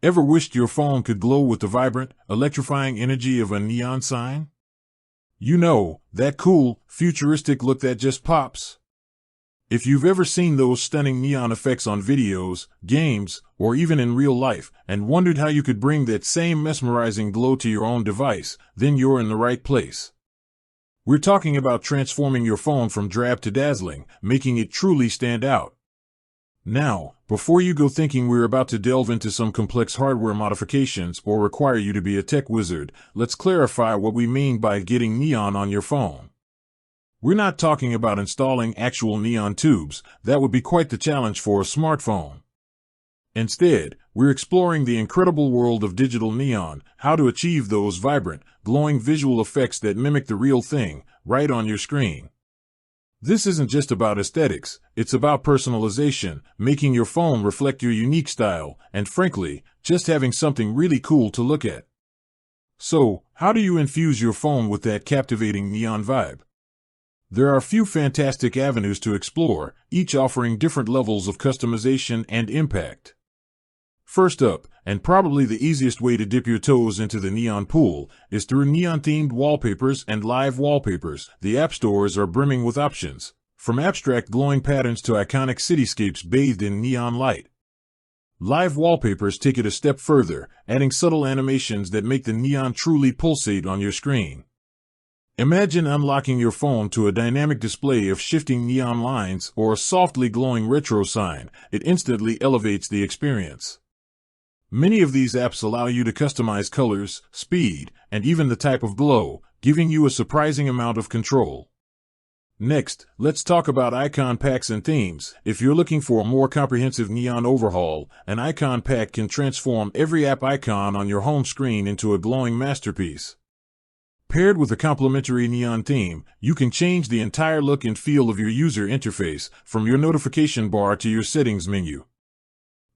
Ever wished your phone could glow with the vibrant, electrifying energy of a neon sign? You know, that cool, futuristic look that just pops. If you've ever seen those stunning neon effects on videos, games, or even in real life, and wondered how you could bring that same mesmerizing glow to your own device, then you're in the right place. We're talking about transforming your phone from drab to dazzling, making it truly stand out. Now, before you go thinking we're about to delve into some complex hardware modifications or require you to be a tech wizard, let's clarify what we mean by getting neon on your phone. We're not talking about installing actual neon tubes. That would be quite the challenge for a smartphone. Instead, we're exploring the incredible world of digital neon, how to achieve those vibrant, glowing visual effects that mimic the real thing, right on your screen. This isn't just about aesthetics, it's about personalization, making your phone reflect your unique style, and frankly, just having something really cool to look at. So, how do you infuse your phone with that captivating neon vibe? There are a few fantastic avenues to explore, each offering different levels of customization and impact. First up, and probably the easiest way to dip your toes into the neon pool, is through neon-themed wallpapers and live wallpapers. The app stores are brimming with options, from abstract glowing patterns to iconic cityscapes bathed in neon light. Live wallpapers take it a step further, adding subtle animations that make the neon truly pulsate on your screen. Imagine unlocking your phone to a dynamic display of shifting neon lines or a softly glowing retro sign. It instantly elevates the experience. Many of these apps allow you to customize colors, speed, and even the type of glow, giving you a surprising amount of control. Next, let's talk about icon packs and themes. If you're looking for a more comprehensive neon overhaul, an icon pack can transform every app icon on your home screen into a glowing masterpiece. Paired with a complementary neon theme, you can change the entire look and feel of your user interface, from your notification bar to your settings menu.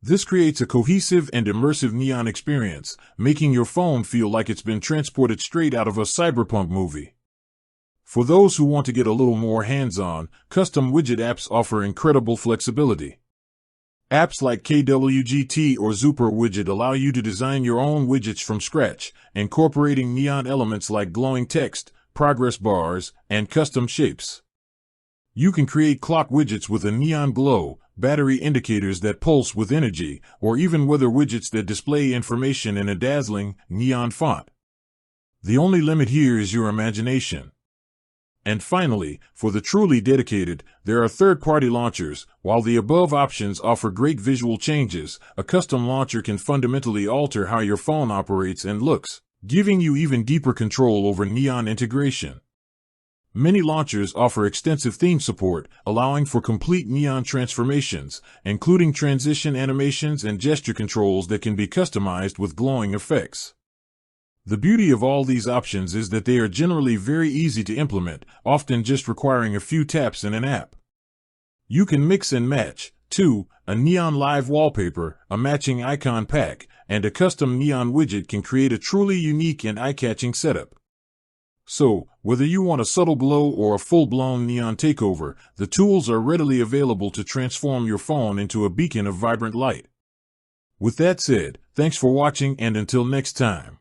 This creates a cohesive and immersive neon experience, making your phone feel like it's been transported straight out of a cyberpunk movie. For those who want to get a little more hands-on, custom widget apps offer incredible flexibility. Apps like KWGT or Zooper Widget allow you to design your own widgets from scratch, incorporating neon elements like glowing text, progress bars, and custom shapes. You can create clock widgets with a neon glow, battery indicators that pulse with energy, or even weather widgets that display information in a dazzling, neon font. The only limit here is your imagination. And finally, for the truly dedicated, there are third-party launchers. While the above options offer great visual changes, a custom launcher can fundamentally alter how your phone operates and looks, giving you even deeper control over neon integration. Many launchers offer extensive theme support, allowing for complete neon transformations, including transition animations and gesture controls that can be customized with glowing effects. The beauty of all these options is that they are generally very easy to implement, often just requiring a few taps in an app. You can mix and match, too. A neon live wallpaper, a matching icon pack, and a custom neon widget can create a truly unique and eye-catching setup. So, whether you want a subtle glow or a full-blown neon takeover, the tools are readily available to transform your phone into a beacon of vibrant light. With that said, thanks for watching, and until next time.